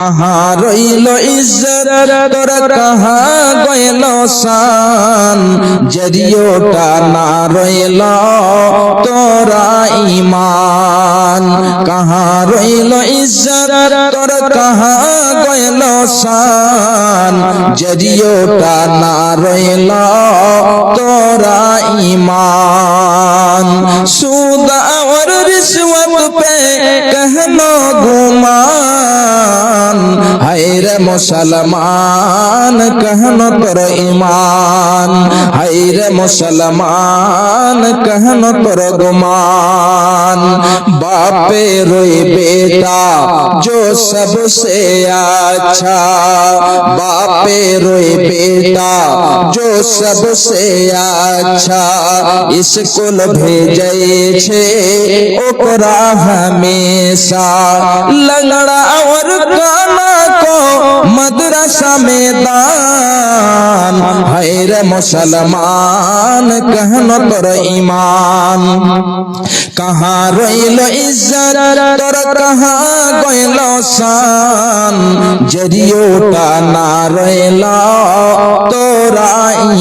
कहाँ रोइलो इज्जत तोर कहाँ गइलो शान जरियोटा ना रोइलो तोरा ईमान कहाँ रोइलो इज्जत तोर कहाँ गइलो शान जरियोटा ना रोइलो तोरा ईमान सूद और रिश्वत पे कहनो गुमान हाय रे मुसलमान कहनो तोर ईमान हाय रे मुसलमान कहनो तोर गुमान बापे रोए बेटा जो सबसे अच्छा बापे रोए बेटा जो सबसे अच्छा स्कूल भेजे छे ओकरा हमेशा लंगड़ा और काना को मदरसा में दान हाय रे मुसलमान कहनो तोर ईमान कहाँ रोइलो इज्जत तोर कहाँ गइलो शान जरियोटा ना रोइलो तोरा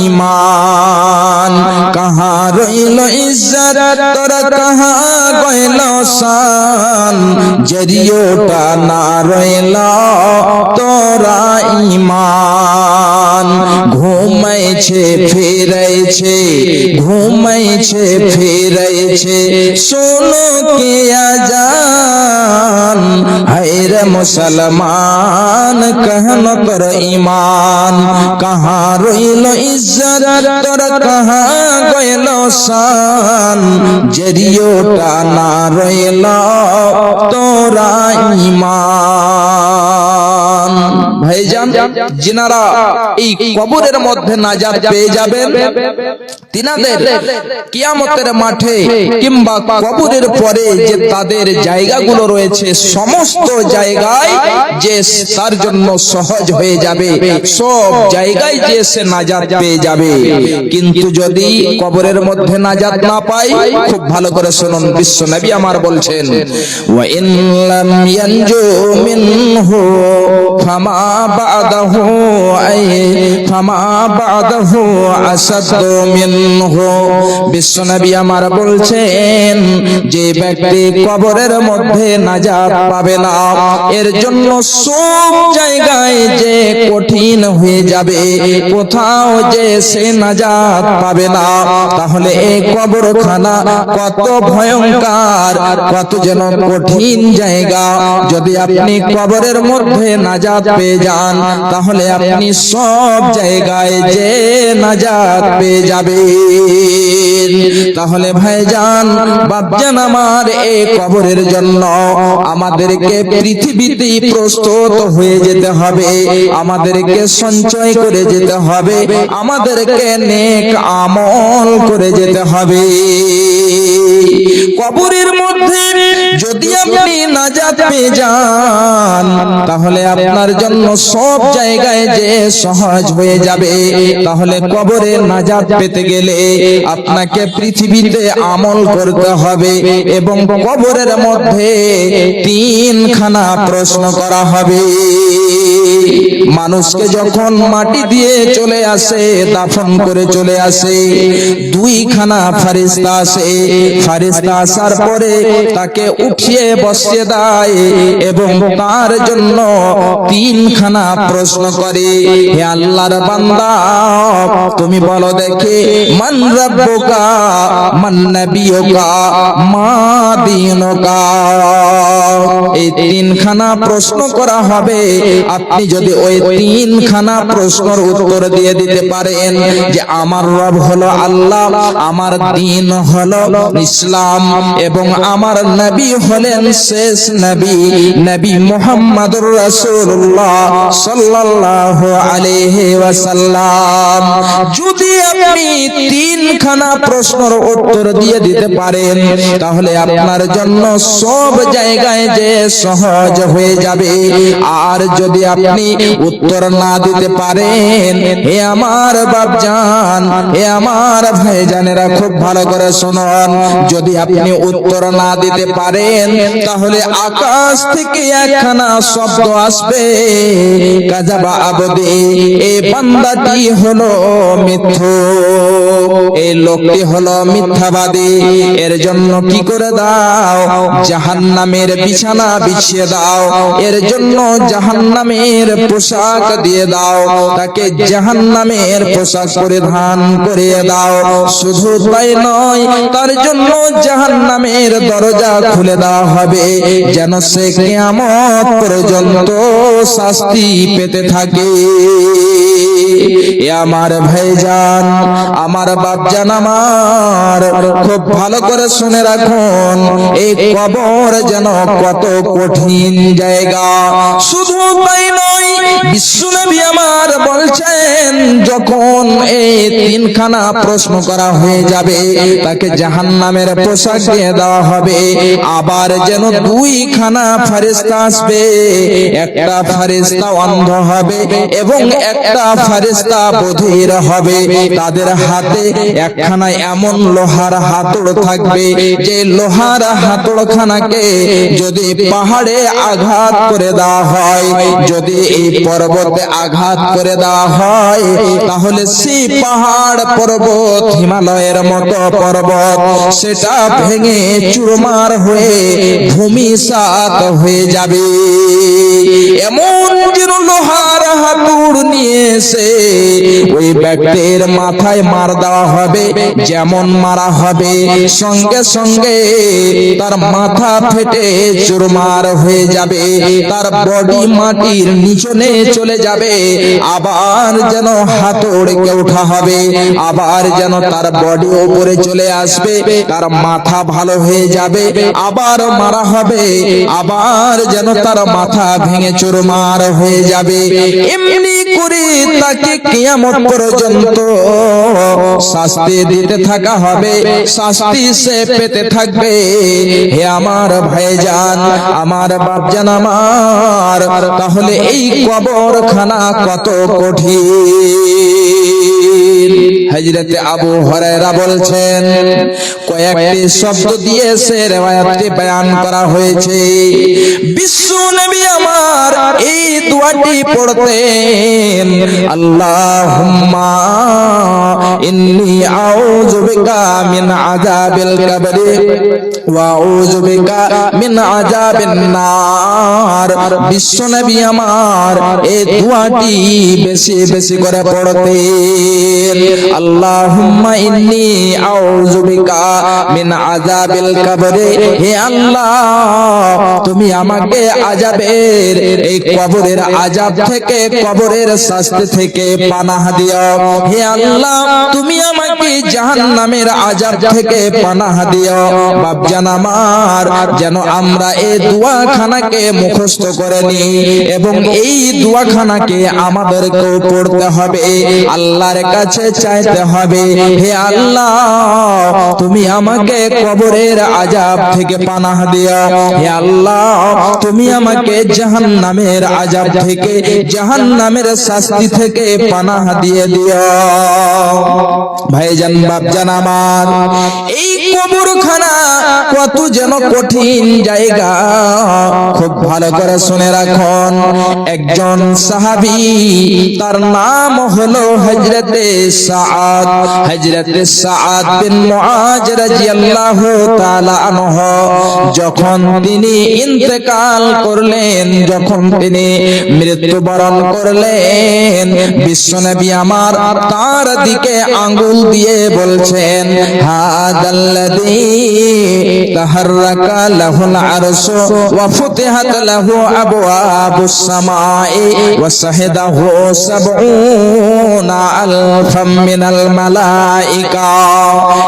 ईमान कहाँ रोइलो इज्जत तोर कहाँ गइलो शान जरियोटा ना रोइलो तोरा ईमान घूमै छे फिरै छे घूमै छे फिरै छे सुनो के अजान हाय रे मुसलमान कहनो तोर ईमान कहाँ रोइलो इज्जत तोर कहाँ गइलो शान जरियोटा ना रोइलो तोरा ईमान ভাইজান যিনারা এই কবরের মধ্যে নাজাত পেয়ে যাবেন তিনাদের কিয়ামতের মাঠে কিংবা কবরের পরে যে তাদের জায়গাগুলো রয়েছে সমস্ত জায়গায় যে তার জন্য সহজ হয়ে যাবে সব জায়গায় যে সে নাজাত পেয়ে যাবে কিন্তু যদি কবরের মধ্যে নাজাত না পায় খুব ভালো করে শুনুন বিশ্ব নবী আমার বলছেন ওয়া ইন লাম ইয়ানজু মিনহু ফামা বাদাহু আই ফামা বাদাহু আসাদু মিনহু বিশ্ব নবী আমার বলছেন যে ব্যক্তি কবরের মধ্যে নাজাত পাবে না এর জন্য সব জায়গায় যে কঠিন হয়ে যাবে কোথাও যে সে নাজাত পাবে না তাহলে এই কবরখানা কত ভয়ঙ্কর কত যেন কঠিন জায়গা যদি আপনি কবরের মধ্যে নাজাত পেয়ে যান তাহলে আপনি সব জায়গায় যে নাজাত পেয়ে যাবেন তাহলে ভাইজান বাপজান আমার এই কবরের জন্য আমাদেরকে পৃথিবীতে প্রস্তুত হয়ে যেতে হবে আমাদেরকে সঞ্চয় করে যেতে হবে আমাদেরকে নেক আমল করে যেতে হবে কবরের মধ্যে যদি আপনি নাজাত পেয়ে যান তাহলে আপনার জন্য সব জায়গায় যে সহজ হয়ে যাবে তাহলে কবরে নাজাত পেতে গেলে আপনাকে পৃথিবীতে আমল করতে হবে এবং কবরের মধ্যে তিনখানা প্রশ্ন করা হবে মানুষকে যখন মাটি দিয়ে চলে আসে দাফন করে চলে আসে দুইখানা ফেরেশতা আসে ফেরেশতা আসার পরে তাকে উঠিয়ে বসিয়ে দেয় এবং তার জন্য তিনখানা প্রশ্ন করে হে আল্লাহর বান্দা তুমি বলো দেখে মান রাব্বুকা মান নাবিয়ুকা মা দীনুকা এই তিনখানা প্রশ্ন করা হবে আপনি যদি ওই তিনখানা প্রশ্নের উত্তর দিয়ে দিতে পারেন যে আমার রব হলো আল্লাহ আমার দ্বীন হলো ইসলাম এবং আমার নবী হলেন শেষ নবী নবী মুহাম্মদুর রাসূলুল্লাহ সাল্লাল্লাহু আলাইহি ওয়াসাল্লাম যদি আপনি তিনখানা প্রশ্নের উত্তর দিয়ে দিতে পারেন তাহলে আপনার জন্য সব জায়গায় যায় যে সহজ হয়ে যাবে। আর যদি আপনি উত্তর না দিতে পারেন, হে আমার বাপজান, হে আমার ভাইজানেরা, খুব ভালো করে শুনুন, যদি আপনি উত্তর না দিতে পারেন তাহলে আকাশ থেকে একখানা শব্দ আসবে, কাযাবা আবদি, এই বান্দাটি হলো মিথ্যুক, এই লোকটি হলো মিথ্যাবাদী, এর জন্য কি করে দাও, জাহান্নামের বিছানা বিছিয়ে দাও, এর জন্য জাহান্নামের পোশাক দিয়ে দাও, তাকে জাহান্নামের পোশাক পরিধান করিয়ে দাও। শুধু তাই নয়, তার জন্য জাহান্নামের দরজা খুলে দেওয়া হবে, যেন সে কিয়ামত পর্যন্ত শাস্তি পেতে থাকে। আমার ভাইজান, আমার বাপজান, আমার খুব ভালো করে শুনে রাখুন, এই কবর যেন কত কঠিন জায়গা। শুধু তাই নয়, বিশ্বনবী আমার বলছেন, যখন এই তিনখানা প্রশ্ন করা হয়ে যাবে, তাকে জাহান্নামের পোশাক দিয়ে দেওয়া হবে, আবার যেন দুইখানা ফেরেশতা আসবে, একটা ফেরেশতা অন্ধ হবে এবং একটা ফেরেশতা বধির হবে। তাদের হাতে একখানা এমন লোহার হাতুড় থাকবে, যে লোহার হাতুড়খানাকে যদি পাহাড়ে আঘাত করে দেওয়া হয়, যদি এই পর্বতে আঘাত করে দেওয়া হয়, তাহলে সেই পাহাড় পর্বত, হিমালয়ের মতো পর্বত, সেটা ভেঙে চুরমার হয়ে ভূমিসাৎ হয়ে যাবে। এমন যেন লোহার হাতুড় নিয়ে এসে ওই ব্যক্তির মাথায় মার দেওয়া হবে, যেমন মারা হবে সঙ্গে সঙ্গে তার মাথা ফেটে চুরমার হয়ে যাবে, তার বডি মাটির নিচনে চলে যাবে, আবার যেন হাতুড়কে ওঠা হবে, আবার যেন তার বডি উপরে চলে আসবে, তার মাথা ভালো হয়ে যাবে, আবার মারা হবে, আবার যেন তার মাথা ভেঙে চুরমার হয়ে যাবে। এমনি করে তাকে কিয়ামত পর্যন্ত শাস্তি দিতে থাকা হবে, শাস্তি সে পেতে থাকবে। হে আমার ভাইজান, আমার বাপজান আমার, তাহলে এই কবরখানা কত কঠিন। হযরত আবু হুরায়রা বলছেন, কয়েকটি শব্দ দিয়ে সে riwayatটি বয়ান করা হয়েছে। বিশ্ব নবী আমার এই দোয়াটি পড়তেন, আল্লাহুম্মা ইন্নী আউযু বিকা মিন আযাবিল কবরি ওয়া আউযু বিকা মিন আযাবিন নার। বিশ্ব নবী আমার এই দোয়াটি বেশি বেশি করে পড়তেন, আল্লাহুম্মা ইন্নী আউযু বিকা মিন আযাবিল কবরি, হে আল্লাহ, তুমি আমাকে আযাবের, এই কবরের আযাব থেকে, কবরের শাস্তি থেকে পানাহ দিও। হে আল্লাহ, তুমি আমাকে জাহান্নামের আযাব থেকে পানাহ দিও। বাপজান আমার, যেন আমরা এই দোয়াখানাকে মুখস্থ করে নিই এবং এই দোয়াখানাকে আমাদেরকেও পড়তে হবে, আল্লাহর কাছে চাইতে হবে, হে আল্লাহ, তুমি আমাকে কবরের আযাব থেকে পানাহ দিও। হে আল্লাহ, তুমি আমাকে জাহান্নামের আযাব থেকে, জাহান্নামের শাস্তি থেকে পানাহ দিয়ে দিও। ভাইজান, বাপজান আমার, এই কবরখানা কত যেন কঠিন জায়গা, খুব ভালো করে শুনে রাখুন। একজন সাহাবী, তার নাম হলো হযরতে সাআদ, হযরতে সাআদ বিন মুআজ রাদিয়াল্লাহু তাআলা আনহু। যখন তিনি ইন্তেকাল করলেন, যখন তিনি মৃত্যুবরণ করলেন, বিশ্বনবী আমার তার দিকে আঙ্গুল দিয়ে বলছেন, হাদাল্লাযী তাহাররাকা লাহুল আরশু ওয়া ফুতিহাত লাহু আবওয়াবুস সামাই ওয়া শাহিদাহু সাবউনা আলফাম মিনাল মালাইকা।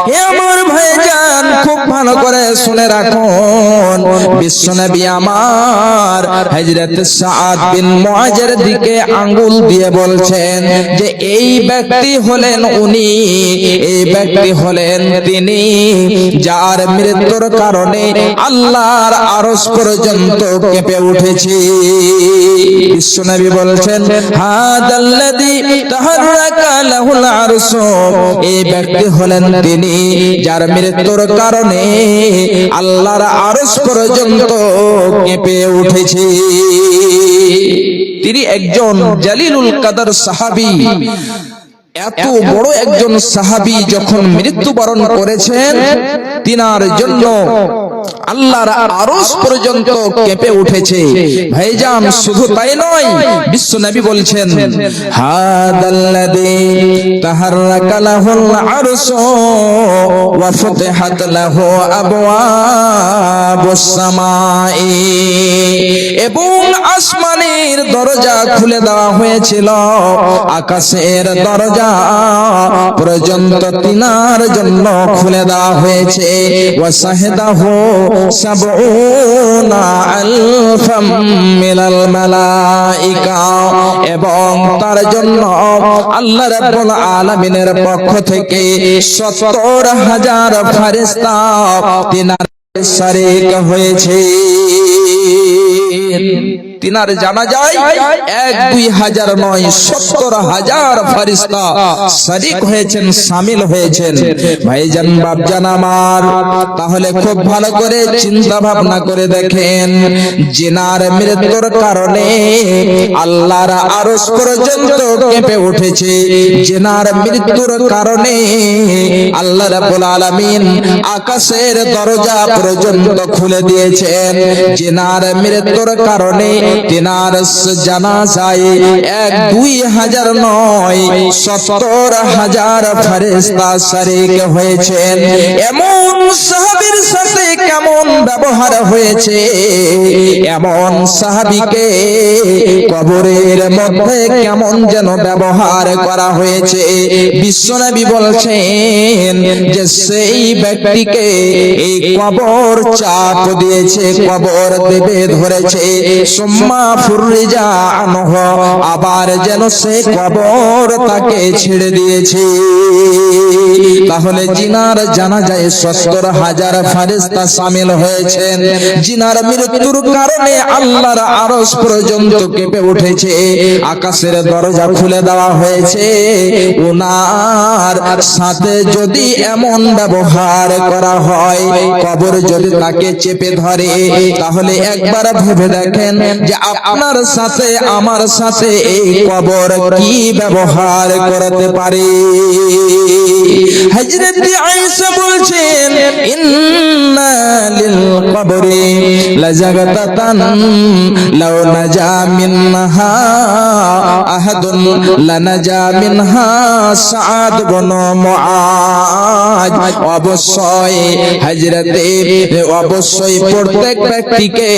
হে আমার ভাইজান, ভাইজান খুব ভালো করে শুনে রাখুন, বিশ্বনবী আমার হযরত সাদ বিন মুআজের দিকে আঙ্গুল দিয়ে বলছেন যে এই ব্যক্তি হলেন উনি, এই ব্যক্তি হলেন তিনি যার মৃত্যুর কারণে আল্লাহর আরশ পর্যন্ত কেঁপে উঠেছে। বিশ্বনবী বলছেন হাদাল্লাযী তাহাররাকা লাহুল আরশ, এই ব্যক্তি হলেন তিনি যার মৃত্যুর কারণে আল্লাহর আরশ পর্যন্ত কেঁপে উঠেছে। তিনি একজন জালিলুল কদর সাহাবী। এত বড় একজন সাহাবী যখন মৃত্যুবরণ করেছেন, তিনার জন্য আল্লাহর আরশ পর্যন্ত কেঁপে উঠেছে। ভাইজান শুধু তাই নয়, বিশ্বনবী বলছেন হাদাল্লাযী তাহাররাকা লাহুল আরশ ওয়া ফুতিহাত লাহু আবওয়াবুস সামাই, এবং আসমানের দরজা খুলে দেওয়া হয়েছিল, আকাশের দরজা পর্যন্ত তিনার জন্য খুলে দেওয়া হয়েছে। ওয়া শাহিদাহু সাবউনা আলফাম মিনাল মালাইকা, এবং তার জন্য আল্লাহ রাব্বুল আলামিনের পক্ষ থেকে 70,000 ফেরেশতা তিনার শরীক হয়েছে। তিনার জানা যায় 1-2 হাজার নয়, 70,000 ফেরেশতা শরীক হয়েছেন, শামিল হয়েছেন। ভাইজান বাপজান আমার, তাহলে খুব ভালো করে চিন্তা ভাবনা করে দেখেন, জিনার মৃত্যুর কারণে আল্লাহর আরশ পর্যন্ত কেঁপে উঠেছে, জিনার মৃত্যুর কারণে আল্লাহ রাব্বুল আলামিন আকাশের দরজা পর্যন্ত খুলে দিয়েছেন, জিনার মৃত্যুর কারণে তিনার জানাজায় 1-2 হাজার নয়, 70,000 ফেরেশতা শরীক হয়েছেন। এমন সাহাবীর সাথে কেমন ব্যবহার হয়েছে, এমন সাহাবীকে কবরের মধ্যে কেমন যেন ব্যবহার করা হয়েছে। বিশ্বনবী বলছেন যে সেই ব্যক্তিকে এই কবর চাপ দিয়েছে, কবর দেবে ধরেছে, সুম্মা ফুররিজা আনহু, আবার যেন সে কবর তাকে ছেড়ে দিয়েছে। তাহলে জিনার জানাজায় 70,000 ফেরেশতা শামিল হয়েছেন, জিনার মৃত্যুর কারণে আল্লাহর আরশ পর্যন্ত কেঁপে উঠেছে, আকাশের দরজা খুলে দেওয়া হয়েছে। ওনার সাথে যদি এমন ব্যবহার করা হয়, কবর যদি তাকে চেপে ধরে, তাহলে একবার ভেবে দেখেন যে আপনার সাথে আমার সাথে এই কবর কি ব্যবহার করতে পারে। হযরত আয়েশা বলছেন ইন্না লিল কবরি লাজাগাতান লাউ নাজা মিনহা আহাদুন লানাজা মিনহা সাআদ বিন মুআজ। অবশ্যই প্রত্যেক ব্যক্তিকে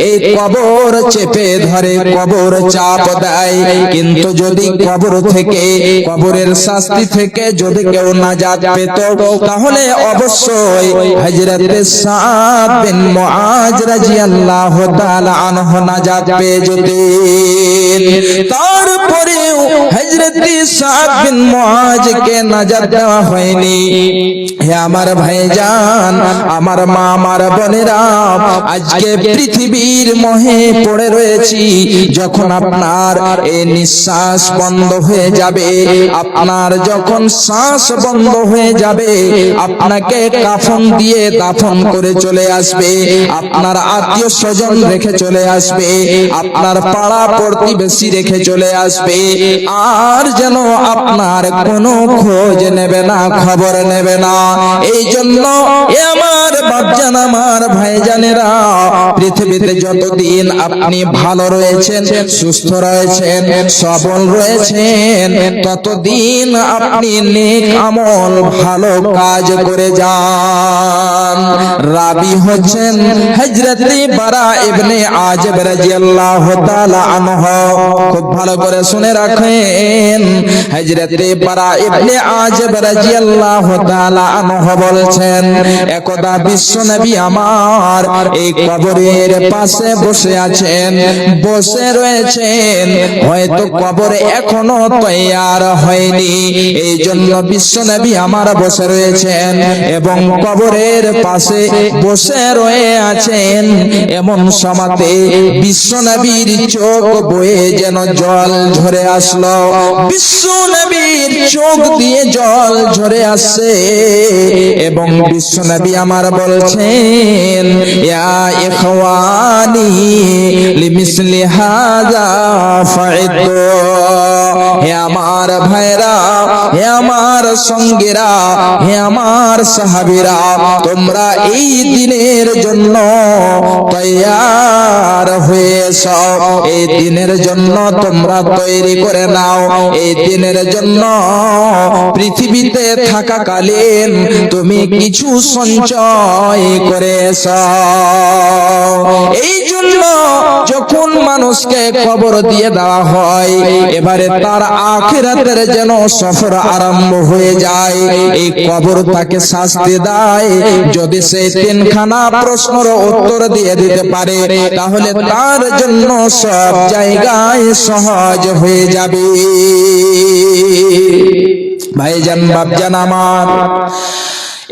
এই কবর চেপে ধরে, কবর চাপ দেয়, কিন্তু যদি কবর থেকে, কবরের শাস্তি থেকে যদি কেউ নাজাত পেত, তাহলে অবশ্যই হযরত সাদ বিন মুআজ রাদিয়াল্লাহু তাআলা আনহু নাজাত পেয়ে যেতেন। তারপরেও হযরত সাদ বিন মুআজকে নাজাত দেওয়া হয়নি। হে আমার ভাইজান, আমার মা, আমার বোনেরা, আজকে পৃথিবীর মোহে পড়ে রয়েছি। যখন আপনার এই নিঃশ্বাস বন্ধ হয়ে যাবে, আপনার যখন শ্বাস বন্ধ হয়ে যাবে, আপনাকে কাফন দিয়ে দাফন করে চলে আসবে, আপনার আত্মীয় স্বজন রেখে চলে আসবে, আপনার পাড়া প্রতিবেশী রেখে চলে আসবে, আর যেন আপনার কোনো খোঁজ নেবে না, খবর নেবে না। এই জন্য আমার বাপজান, আমার ভাইজানেরা, পৃথিবীতে যতদিন আপনি ভালো রয়েছেন, সুস্থ রয়েছেন, সবল রয়েছেন, ততদিন আপনি নেক আমল, ভালো কাজ করে যান। রাবি হচ্ছেন হযরত বারা ইবনে আযিব রাদিয়াল্লাহু তাআলা আনহু। খুব ভালো করে শুনে রাখেন। হযরতে বারা ইবনে আযিব রাদিয়াল্লাহু তাআলা আনহু বলছেন, একদা বিশ্বনবী আমার এই কবরের পাশে বসে আছেন, বসে রয়েছেন। হয়তো কবর এখনো তৈয়ার হয়নি, এই জন্য বিশ্বনবী আমার বসে রয়েছেন এবং কবরের পাশে বসে রয়ে আছেন। এমন সময়তে বিশ্বনবীর চোখ বয়ে যেন জল ঝরে আসলো। বিশ্বনবীর চোখ দিয়ে জল ঝরে আসছে এবং বিশ্বনবী আমার বলছেন, ইয়া ইখওয়ানি লিমিসলি হাযা ফাইতু, হে আমার ভাইরা, হে আমার সঙ্গীরা, হে আমার সাহাবীরা, তোমরা এই দিনের জন্য তৈয়ার হয়েছো, এই দিনের জন্য তোমরা তৈরি করে নাও। এই দিনের জন্য পৃথিবীতে থাকাকালীন তুমি কিছু সঞ্চয় করেছো। এই জন্য যখন মানুষকে কবর দিয়ে দেওয়া হয়, এবারে তার আখিরাতের যেন সফর আরম্ভ হয়ে যায়। এই কবর তাকে শাস্তি দেয়। যদি সে তিনখানা প্রশ্নের উত্তর দিয়ে দিতে পারে, তাহলে তার জন্য সব জায়গায় সহজ হয়ে যাবে। ভাইজান, বাপজান আমার,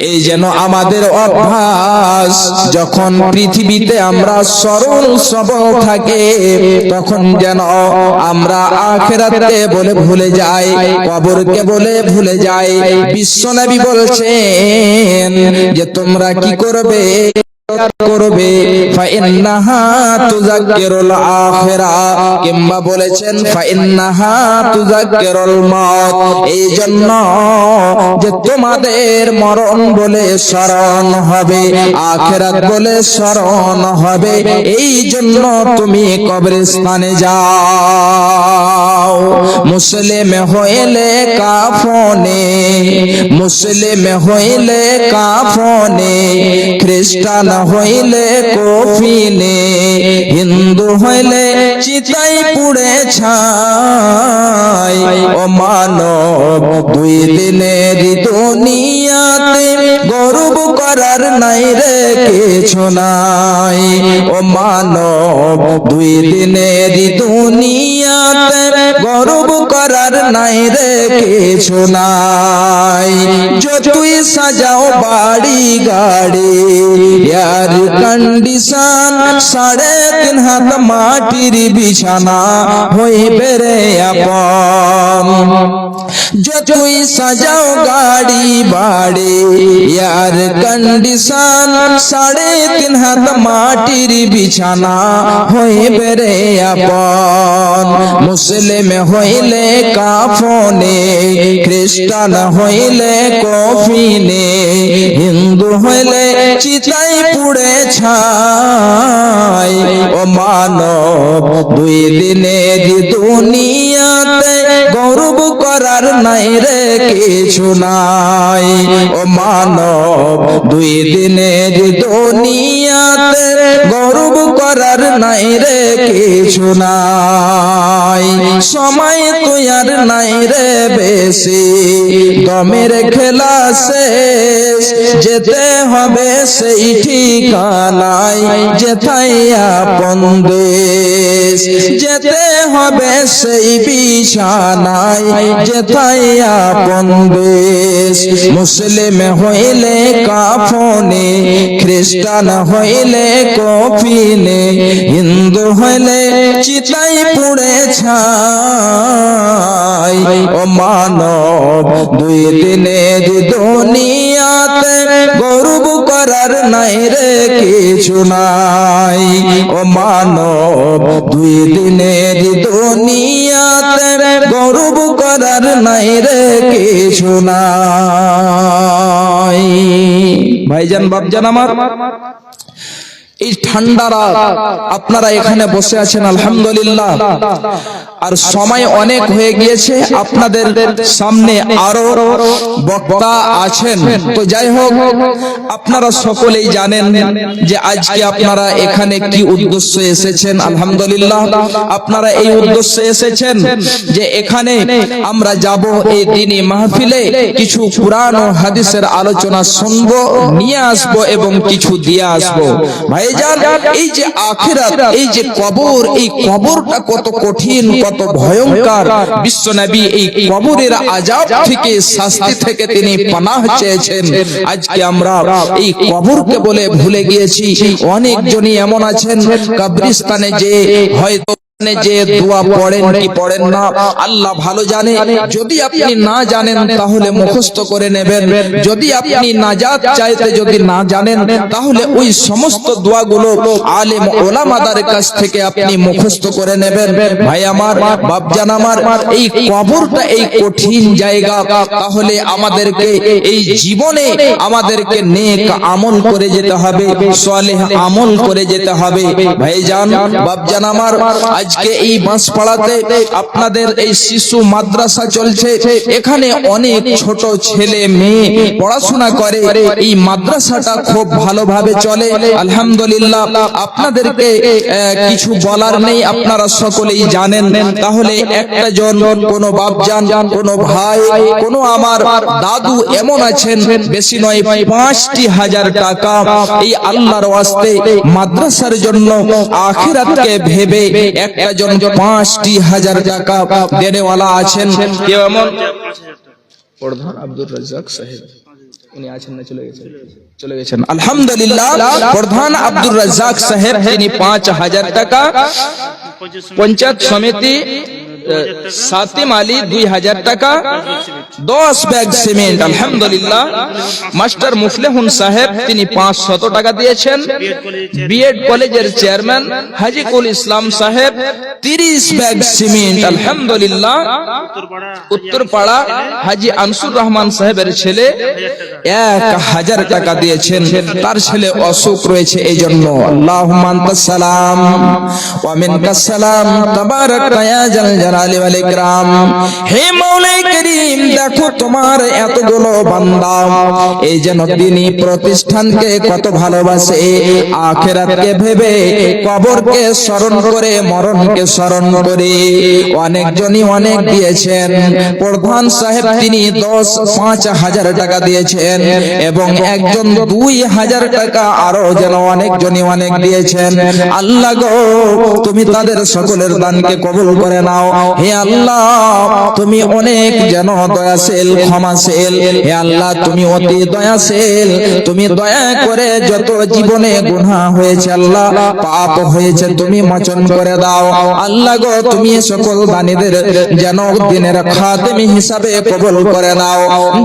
এই যেন আমাদের অভ্যাস, যখন পৃথিবীতে আমরা সরল সবল থাকে, তখন যেন আমরা আখিরাতকে বলে ভুলে যাই, কবরকে বলে ভুলে যাই। বিশ্বনবী বলছেন যে তোমরা কি করবে, ফাইন্নাহা তুযাক্কিরুল আখিরা, কিংবা বলেছেন ফাইন্নাহা তুযাক্কিরুল মাউত, এই জন্য যে তোমাদের মরণ বলে স্মরণ হবে, আখিরাত বলে স্মরণ হবে, এই জন্য তুমি কবরস্থানে যাও। মুসলিম হইলে কাফনে, মুসলিম হইলে কাফনে, খ্রিস্টান হইলে কফিনে, হিন্দু হইলে চিতাই পুড়ে ছাই। ও মানব, দুই দিনের দুনিয়াতে গর্ব করার নাই রে কিছু নাই। ও মানব, দুই দিনের দুনিয়াতে গর্ব করার নাই রে কিছু নাই। যতই সাজাও বাড়ি গাড়ি, এয়ার কন্ডিশন, 3.5 হাত মাটির বিছানা হইবে রে আপন। যতই সাজাও গাড়ি বাড়ি, এয়ার কন্ডিশন, 3.5 হাত মাটির বিছানা হইবে রে আপন। মুসলিম হইলে কাফনে, খ্রিস্টান হইলে কফিনে, হিন্দু হইলে চিতাই পুড়ে ছাই। ও মানব, দুই দিনের দুনিয়াতে গর্ব করার নাই রে কিছু নাই। ও মানব, দুই দিনের দুনিয়াতে গর্ব করার নাই রে কিছু নাই। সময় তো আর নাই রে বেশি, দমের খেলা শেষ, যেতে হবে সেই ঠিকানায়, যেথায় আপন দেশ। যেতে হবে সেই বিছানায়, যেথায় আপন দেশ। মুসলিম হইলে কাফনে, খ্রিস্টান হইলে কফিনে, হিন্দু হইলে চিতাই পুড়ে ছাই। ও মানব, দুই দিনের দুনিয়াতে গর্ব করার নাই রে কিছু নাই। ও মানব, দুই দিনের দুনিয়াতে গর্ব করার নাই রে কিছু নাই। ভাইজান, বাপজান আমার, এই ঠান্ডা রাত আপনারা এখানে বসে আছেন আলহামদুলিল্লাহ। আর সময় অনেক হয়ে গিয়েছে, আপনাদের সামনে আরো বক্তা আছেন। তো যাই হোক, আপনারা সকলেই জানেন যে আজকে আপনারা এখানে কি উদ্দেশ্যে এসেছেন। আলহামদুলিল্লাহ, আপনারা এই উদ্দেশ্যে এসেছেন যে এখানে আমরা যাব এই দ্বীনি মাহফিলে কিছু কুরআন ও হাদিসের আলোচনা শুনবো, নিয়ে আসবো এবং কিছু দিয়ে আসবো। ভাইজান, এই যে আখিরাত, এই যে কবর, এই কবরটা কত কঠিন, কত ভয়ঙ্কর। বিশ্বনবী এই কবরের আযাব থেকে, শাস্তি থেকে তিনি পানাহ চেয়েছেন। আজকে আমরা এই কবরকে বলে ভুলে গিয়েছি। অনেকজনই এমন আছেন কবরস্থানে যে হয়তো যে দোয়া পড়েন কি পড়েন না আল্লাহ ভালো জানে। যদি আপনি না জানেন তাহলে মুখস্থ করে নেবেন, যদি আপনি নাজাত চাইতে যদি না জানেন তাহলে ওই সমস্ত দোয়াগুলো আলেম ওলামাদের কাছ থেকে আপনি মুখস্থ করে নেবেন। ভাই আমার, বাপজান আমার, এই কবরটা এই কঠিন জায়গা। তাহলে আমাদেরকে এই জীবনে আমাদেরকে নেক আমল করে যেতে হবে, সালেহ আমল করে যেতে হবে। ভাইজান, বাপজান আমার, আজকে এই বাঁশপাড়াতে আপনাদের এই শিশু মাদ্রাসা চলছে। এখানে অনেক ছোট ছেলে মেয়ে পড়াশোনা করে। এই মাদ্রাসাটা খুব ভালোভাবে চলে আলহামদুলিল্লাহ। আপনাদেরকে কিছু বলার নেই, আপনারা সকলেই জানেন। তাহলে একটা জন, কোনো বাপজান, কোনো ভাই, কোনো আমার দাদু এমন আছেন, বেশি নয় 5,000 টাকা এই আল্লাহর ওয়াস্তে মাদ্রাসার জন্য আখিরাতকে ভেবে একটা জন 5,000 টাকা দেনেওয়ালা আছেন। কেউ এমন প্রধান আব্দুর রাজ্জাক সাহেব, উনি আছেন না? চলে গেছেন আলহামদুলিল্লাহ। প্রধান আব্দুর রাজ্জাক সাহেব তিনি 5,000 টাকা, পঞ্চায়েত সমিতি সাতিম আলী 2,000 টাকা, 10 ব্যাগ সিমেন্ট আলহামদুলিল্লাহ। মাস্টার মুফলেহুন সাহেব তিনি 500 টাকা দিয়েছেন। বিএড কলেজের চেয়ারম্যান হাজিকুল ইসলাম সাহেব 30 ব্যাগ সিমেন্ট আলহামদুলিল্লাহ। উত্তরপাড়া হাজি আনসুর রহমান সাহেবের ছেলে 1,000 টাকা দিয়েছেন। তার ছেলে অসুখ রয়েছে, এই জন্য আল্লাহুম্মা আনতাস সালাম ওয়া মিনকাস সালাম তাবারাকা ইয়া জাল জালালি ওয়াল ইকরাম। হে মাওলাই করিম, দেখো তোমার এতগুলো বান্দা এই যেন দ্বীনি প্রতিষ্ঠানকে কত ভালোবাসে, আখিরাতকে ভেবে, কবরকে স্মরণ করে, মরণকে স্মরণ করে। অনেকজনই অনেক দিয়েছেন। প্রধান সাহেব তিনি 5,000 টাকা দিয়েছেন এবং একজন 2,000 টাকা, আরো যেন অনেকজনই অনেক দিয়েছেন। আল্লাহ গো, তুমি তাদের সকলের দানকে কবুল করে নাও। হে আল্লাহ, তুমি অনেক যেন দয়াশীল, ক্ষমাশীল। হে আল্লাহ, তুমি অতি দয়াশীল। তুমি দয়া করে যত জীবনে গুনাহ হয়েছে, আল্লাহ পাপ হয়েছে, তুমি মোচন করে দাও। আল্লাহ গো, তুমি সকল দানীদের যেন দিনের খাদেমি হিসাবে কবুল করে নাও।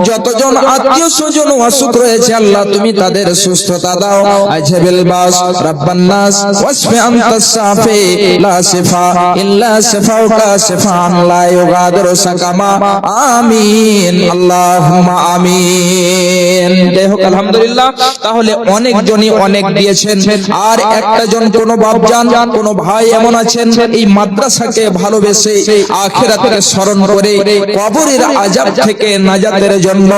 যতজন আত্মীয় স্বজন অসুখ রয়েছে, আল্লাহ তুমি তাদের সুস্থতা দাও। আজহাবিল বাস রাব্বান নাস ওয়াসফি আনতাস শাফি লা শিফা ইল্লা শিফাউকা শিফান লা ইউগাদিরু সাকামা। আমিন, আল্লাহুম্মা আমিন। যাই হোক আলহামদুলিল্লাহ। তাহলে অনেকজনই অনেক দিয়েছেন। আর একটা জন, কোনো বাপজান, কোনো ভাই এমন আছেন এই মাদ্রাসাকে ভালোবেসে, আখিরাতকে স্মরণ করে, কবরের আযাব থেকে নাজাতের জন্য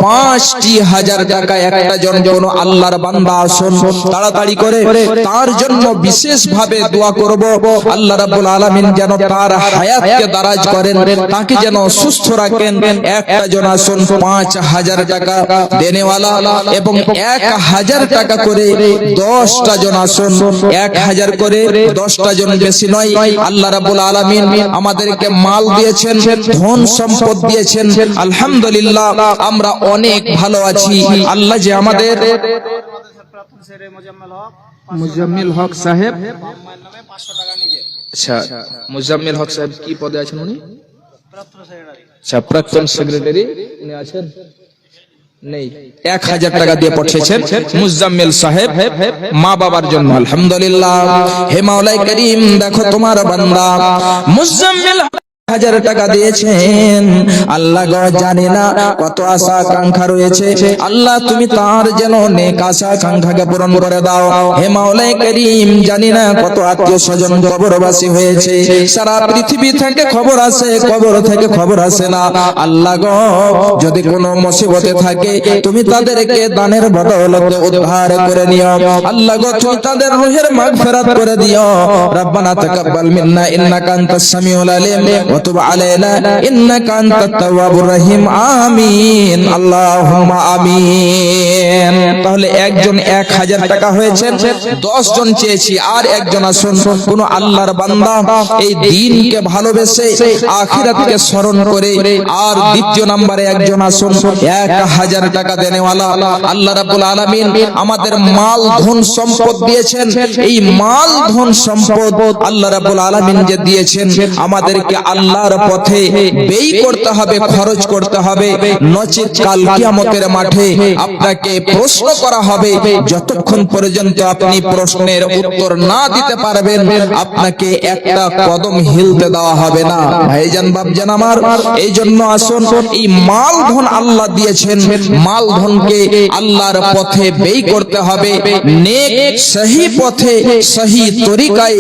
5,000 টাকা একটা জন, কোনো আল্লাহর বান্দা আসুন তাড়াতাড়ি করে তার জন্য বিশেষ ভাবে দোয়া করব। আল্লাহ রাব্বুল আলামিন যেন তার হায়াতকে দারাজ করেন, তাকে যেন সুস্থ রাখেন। একটা জন আসুন 5,000 টাকা দেনেওয়ালা এবং 1,000 টাকা করে 10টা জন আসুন, 1,000 করে 10টা জন, বেশি নয়। আল্লাহ রাব্বুল আলামিন আমাদেরকে মাল দিয়েছেন, ধন সম্পদ দিয়েছেন আলহামদুলিল্লাহ। আমরা অনেক ভালো আছি। আল্লাহ যে আমাদের মুজাম্মিল হক সাহেব, আচ্ছা মুজাম্মিল হক সাহেব কি পদে আছেন উনি? আচ্ছা, প্রাক্তন সেক্রেটারি উনি আছেন? নেই। 1,000 টাকা দিয়ে পাঠিয়েছেন মুজাম্মিল সাহেব মা বাবার জন্য আলহামদুলিল্লাহ। হে মাওলাই করিম, দেখো তোমার বান্দা মুজাম্মিল 1000 টাকা দিয়েছেন। আল্লাহ গো জানি না কত আশা আকাঙ্ক্ষা রয়েছে, আল্লাহ তুমি তার যেন নেক আশা আকাঙ্ক্ষাকে পূরণ করে দাও। হে মাওলাই করিম, জানি না কত আত্মীয় স্বজন কবরবাসী হয়েছে, সারা পৃথিবী থেকে খবর আসে, কবর থেকে খবর আসে না। আল্লাহ গো যদি কোনো মুসিবতে থাকে তুমি তাদেরকে দানের বদৌলতে উদ্ধার করে নিও। আল্লাহ গো তুমি তাদের রূহের মাগফিরাত করে দিও। রব্বানা তাকাব্বাল মিন্না ইন্নাকা আনতাস সামিউল আলিম ওয়া তুব আলাইনা ইন্নাকা আনতাত তাওয়াবুর রহিম। আমিন, আল্লাহুম্মা আমিন। তাহলে একজন 1000 টাকা হয়েছে, 10 জন চেয়েছি, আর একজন আসুন কোন আল্লাহর বান্দা এই দ্বীনকে ভালোবেসে আখিরাতকে স্মরণ করে, আর দ্বিতীয় নম্বরে একজন আসুন 1000 টাকা দেনেওয়ালা। আল্লাহ রাব্বুল আলামিন আমাদের মাল ধন সম্পদ দিয়েছেন, এই মাল ধন সম্পদ আল্লাহ রাব্বুল আলামিন যে দিয়েছেন আমাদেরকে আল্লাহর পথে ব্যয় করতে হবে, খরচ করতে হবে, নচেত কাল কিয়ামতের মাঠে আপনাকে প্রশ্ন করা হবে। যতক্ষণ পর্যন্ত আপনি প্রশ্নের উত্তর না দিতে পারবেন আপনাকে একটা কদম হিলতে দেওয়া হবে না। ভাইজান বাপজান আমার, এই জন্য আসুন এই মাল ধন আল্লাহ দিয়েছেন, মাল ধনকে আল্লাহর পথে ব্যয় করতে হবে, নেক সহি পথে সহি তরিকায়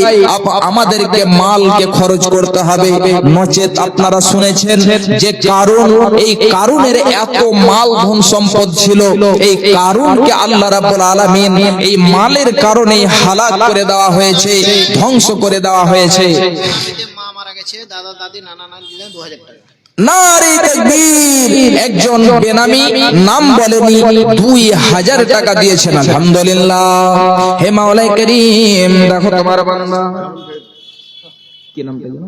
আমাদেরকে মালকে খরচ করতে হবে। নচেত আপনারা শুনেছেন যে কারুন, এই কারুনের এত মাল ধন সম্পদ ছিল, এই কারুনকে আল্লাহ রাব্বুল আলামিন এই মালের কারণে হালাক করে দেওয়া হয়েছে, ধ্বংস করে দেওয়া হয়েছে। মা মারা গেছে, দাদা দাদি নানা নানি দিলেন 2000 টাকা। নারে তাকবীর! একজন বেনামি নাম বলেনি 2000 টাকা দিয়েছেন। আলহামদুলিল্লাহ। হে মাওলাই করিম, দেখো তোমার বান্দা কি নামটা জানো?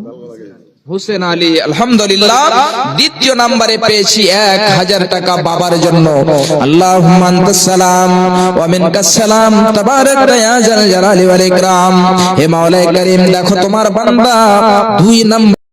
হোসেন আলী। আলহামদুলিল্লাহ। দ্বিতীয় নম্বরে পেয়েছি 1000 টাকা বাবার জন্য। আল্লাহুম্মা আনতাস সালাম ওয়া মিনকাস সালাম তাবারাকতা ইয়া জাল জালালি ওয়াল ইকরাম। হে মাওলাই করিম, দেখো তোমার বান্দা 2 নম্বর